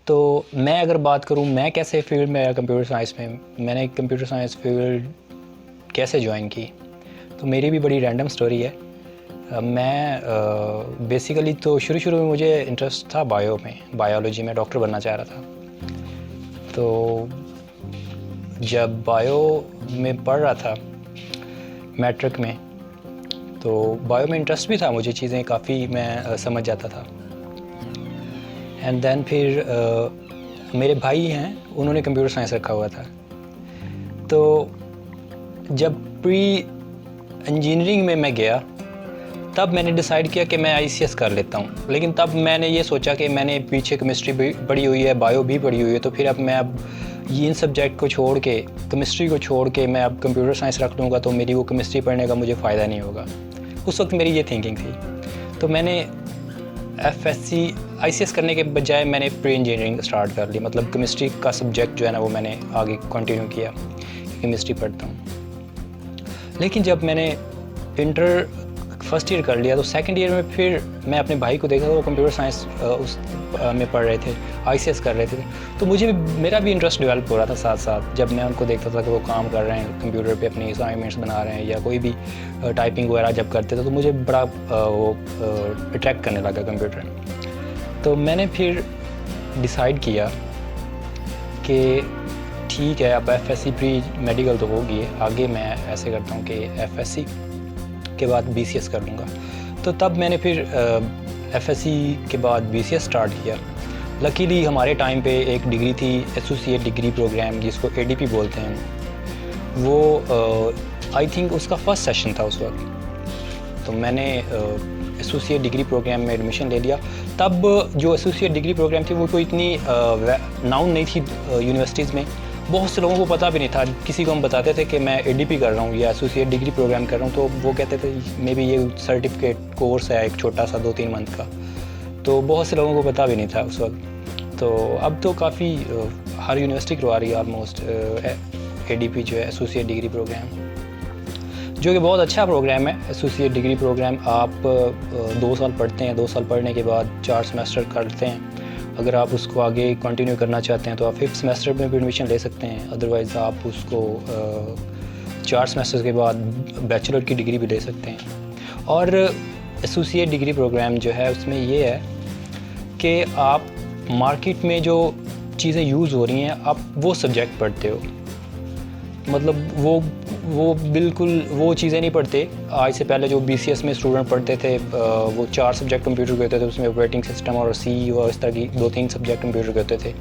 तो मैं अगर बात करूँ मैं कैसे फील्ड में आया कंप्यूटर साइंस में, मैंने कंप्यूटर साइंस फील्ड कैसे ज्वाइन की, तो मेरी भी बड़ी रैंडम स्टोरी है। मैं बेसिकली तो शुरू में मुझे इंटरेस्ट था बायोलॉजी में, डॉक्टर बनना चाह रहा था। तो जब बायो में पढ़ रहा था मैट्रिक में, तो बायो में इंटरेस्ट भी था मुझे, चीज़ें काफ़ी मैं समझ जाता था। एंड देन फिर मेरे भाई हैं, उन्होंने कंप्यूटर साइंस रखा हुआ था। तो जब प्री इंजीनियरिंग में मैं गया, तब मैंने डिसाइड किया कि मैं आईसीएस कर लेता हूँ। लेकिन तब मैंने ये सोचा कि मैंने पीछे केमिस्ट्री भी पढ़ी हुई है, बायो भी पढ़ी हुई है, तो फिर अब इन सब्जेक्ट को छोड़ के, केमिस्ट्री को छोड़ के मैं अब कंप्यूटर साइंस रख लूँगा तो मेरी वो केमिस्ट्री पढ़ने का मुझे फ़ायदा नहीं होगा। उस वक्त मेरी ये थिंकिंग थी। तो मैंने एफएससी आईसीएस करने के बजाय मैंने प्री इंजीनियरिंग स्टार्ट कर ली, मतलब केमिस्ट्री का सब्जेक्ट जो है ना वो मैंने आगे कंटिन्यू किया, केमिस्ट्री पढ़ता हूँ। लेकिन जब मैंने इंटर फर्स्ट ईयर कर लिया, तो सेकंड ईयर में फिर मैं अपने भाई को देखा, वो कंप्यूटर साइंस उस में पढ़ रहे थे, आईसीएस कर रहे थे। तो मेरा भी इंटरेस्ट डेवलप हो रहा था साथ साथ। जब मैं उनको देखता था कि वो काम कर रहे हैं कंप्यूटर पे, अपनी असाइनमेंट्स बना रहे हैं या कोई भी टाइपिंग वगैरह जब करते थे, तो मुझे बड़ा वो अट्रैक्ट करने लगा कंप्यूटर। तो मैंने फिर डिसाइड किया कि ठीक है, अब एफएससी प्री मेडिकल तो होगी, आगे मैं ऐसे करता हूँ कि एफएससी के बाद बीसीएस कर लूँगा। तो तब मैंने फिर एफएससी के बाद बीसीएस स्टार्ट किया। लकीली हमारे टाइम पे एक डिग्री थी, एसोसिएट डिग्री प्रोग्राम, जिसको एडीपी बोलते हैं। वो आई थिंक उसका फर्स्ट सेशन था उस वक्त। तो मैंने एसोसिएट डिग्री प्रोग्राम में एडमिशन ले लिया। तब जो एसोसिएट डिग्री प्रोग्राम थी वो कोई इतनी नाउन नहीं थी यूनिवर्सिटीज़ में। बहुत से लोगों को पता भी नहीं था। किसी को हम बताते थे कि मैं एडीपी कर रहा हूँ या एसोसिएट डिग्री प्रोग्राम कर रहा हूँ, तो वो कहते थे मे बी ये सर्टिफिकेट कोर्स है एक छोटा सा 2-3 मंथ का। तो बहुत से लोगों को पता भी नहीं था उस वक्त। तो अब तो काफ़ी हर यूनिवर्सिटी करवा रही है ऑलमोस्ट एडीपी जो है, एसोसिएट डिग्री प्रोग्राम, जो कि बहुत अच्छा प्रोग्राम है। एसोसिएट डिग्री प्रोग्राम आप 2 साल पढ़ते हैं, 2 साल पढ़ने के बाद 4 सेमेस्टर करते हैं। अगर आप उसको आगे कंटिन्यू करना चाहते हैं तो आप 5th सेमेस्टर में भी एडमिशन ले सकते हैं। अदरवाइज़ आप उसको 4 सेमेस्टर के बाद बैचलर की डिग्री भी ले सकते हैं। और एसोसिएट डिग्री प्रोग्राम जो है उसमें ये है कि आप मार्केट में जो चीज़ें यूज़ हो रही हैं आप वो सब्जेक्ट पढ़ते हो। मतलब वो बिल्कुल वो चीज़ें नहीं पढ़ते। आज से पहले जो बीसीएस में स्टूडेंट पढ़ते थे, वो 4 सब्जेक्ट कंप्यूटर के होते थे, उसमें ऑपरेटिंग सिस्टम और सी और इस तरह की 2-3 सब्जेक्ट कंप्यूटर के होते थे।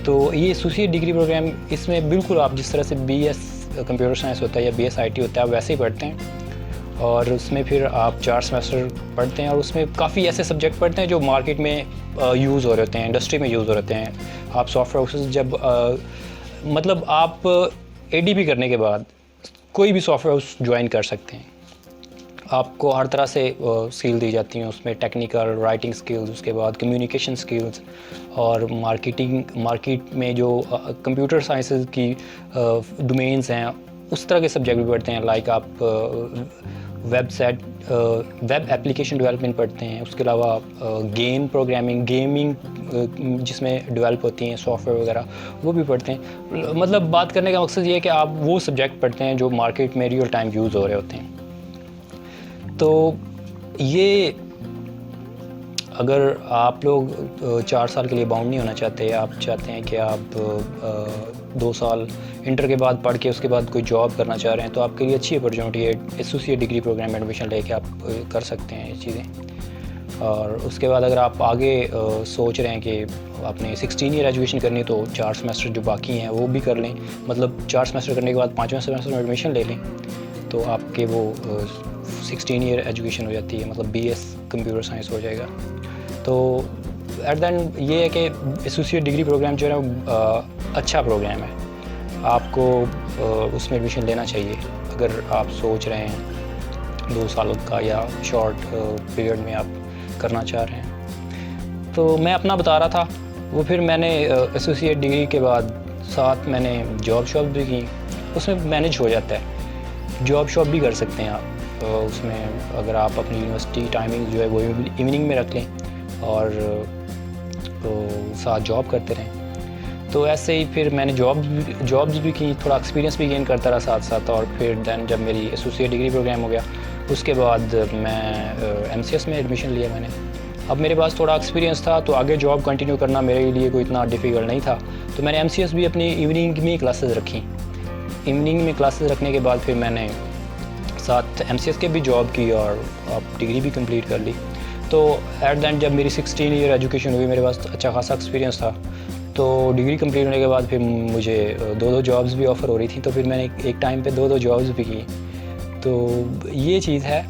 तो ये एसोसिएट डिग्री प्रोग्राम, इसमें बिल्कुल आप जिस तरह से बीएस कंप्यूटर साइंस होता है या बीएस आईटी होता है, आप वैसे ही पढ़ते हैं। और उसमें फिर आप 4 सेमेस्टर पढ़ते हैं और उसमें काफ़ी ऐसे सब्जेक्ट पढ़ते हैं जो मार्केट में यूज़ हो रहे होते हैं, इंडस्ट्री में यूज़ हो रहे होते हैं। आप सॉफ्टवेयर हाउसेस जब मतलब आप एडीपी करने के बाद कोई भी सॉफ्टवेयर हाउस ज्वाइन कर सकते हैं। आपको हर तरह से स्किल दी जाती हैं उसमें, टेक्निकल, राइटिंग स्किल्स, उसके बाद कम्युनिकेशन स्किल्स और मार्केट में जो कंप्यूटर साइंसेज की डोमेन्स हैं, उस तरह के सब्जेक्ट भी पढ़ते हैं। लाइक आप वेब एप्लीकेशन डेवलपमेंट पढ़ते हैं। उसके अलावा गेम प्रोग्रामिंग, गेमिंग जिसमें डेवलप होती हैं सॉफ्टवेयर वगैरह, वो भी पढ़ते हैं। मतलब बात करने का मकसद ये है कि आप वो सब्जेक्ट पढ़ते हैं जो मार्केट में रियल टाइम यूज़ हो रहे होते हैं। तो ये अगर आप लोग 4 साल के लिए बाउंड नहीं होना चाहते, आप चाहते हैं कि आप 2 साल इंटर के बाद पढ़ के उसके बाद कोई जॉब करना चाह रहे हैं, तो आपके लिए अच्छी अपॉर्चुनिटी है। एसोसिएट डिग्री प्रोग्राम में एडमिशन लेके आप कर सकते हैं ये चीज़ें। और उसके बाद अगर आप आगे सोच रहे हैं कि आपने 16 ईयर एजुकेशन करनी है, तो 4 सेमेस्टर जो बाकी हैं वो भी कर लें। मतलब 4 सेमेस्टर करने के बाद 5वें सेमेस्टर में एडमिशन ले लें, तो आपके वो 16 ईयर एजुकेशन हो जाती है, मतलब बीएस कंप्यूटर साइंस हो जाएगा। तो एट द एंड ये है कि एसोसिएट डिग्री प्रोग्राम जो है ना अच्छा प्रोग्राम है। आपको उसमें एडमिशन लेना चाहिए अगर आप सोच रहे हैं 2 साल का या शॉर्ट पीरियड में आप करना चाह रहे हैं। तो मैं अपना बता रहा था, वो फिर मैंने एसोसिएट डिग्री के बाद साथ मैंने जॉब शॉप भी की। उसमें मैनेज हो जाता है, जॉब शॉप भी कर सकते हैं आप। उसमें अगर आप अपनी यूनिवर्सिटी टाइमिंग जो है वो इवनिंग में रख लें और तो साथ जॉब करते रहे। तो ऐसे ही फिर मैंने जॉब्स भी की, थोड़ा एक्सपीरियंस भी गेन करता रहा साथ साथ। और फिर दैन जब मेरी एसोसिएट डिग्री प्रोग्राम हो गया, उसके बाद मैं MCS में एडमिशन लिया मैंने। अब मेरे पास थोड़ा एक्सपीरियंस था, तो आगे जॉब कंटिन्यू करना मेरे लिए कोई इतना डिफ़िकल्ट नहीं था। तो मैंने MCS भी अपनी इवनिंग में क्लासेस रखी। इवनिंग में क्लासेस रखने के बाद फिर मैंने साथ MCS के भी जॉब की और अब डिग्री भी कंप्लीट कर ली। तो एट द एंड जब मेरी 16 ईयर एजुकेशन हुई, मेरे पास अच्छा खासा एक्सपीरियंस था। तो डिग्री कंप्लीट होने के बाद फिर मुझे 2 जॉब्स भी ऑफ़र हो रही थी, तो फिर मैंने एक टाइम पे 2 जॉब्स भी की। तो ये चीज़ है,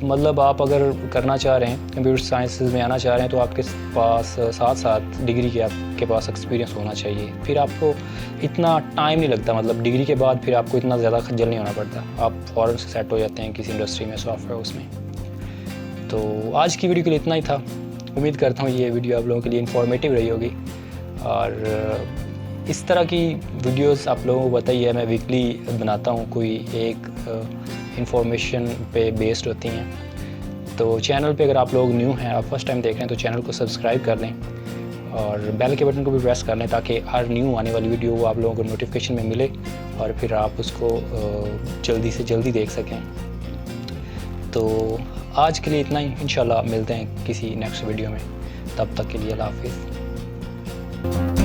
मतलब आप अगर करना चाह रहे हैं, कंप्यूटर साइंसेज में आना चाह रहे हैं, तो आपके पास साथ साथ डिग्री के आपके पास एक्सपीरियंस होना चाहिए। फिर आपको इतना टाइम नहीं लगता, मतलब डिग्री के बाद फिर आपको इतना ज़्यादा खज्जल नहीं होना पड़ता, आप फ़ौरन से सेट हो जाते हैं किसी इंडस्ट्री में, सॉफ्टवेयर उसमें। तो आज की वीडियो के लिए इतना ही था। उम्मीद करता हूँ ये वीडियो आप लोगों के लिए इन्फॉर्मेटिव रही होगी। और इस तरह की वीडियोस आप लोगों को बताइए, मैं वीकली बनाता हूँ, कोई एक इंफॉर्मेशन पे बेस्ड होती हैं। तो चैनल पे अगर आप लोग न्यू हैं, आप फर्स्ट टाइम देख रहे हैं, तो चैनल को सब्सक्राइब कर लें और बेल के बटन को भी प्रेस कर लें, ताकि हर न्यू आने वाली वीडियो वो आप लोगों को नोटिफिकेशन में मिले और फिर आप उसको जल्दी से जल्दी देख सकें। तो आज के लिए इतना ही, इंशाल्लाह मिलते हैं किसी नेक्स्ट वीडियो में। तब तक के लिए अल्लाह हाफ़िज़।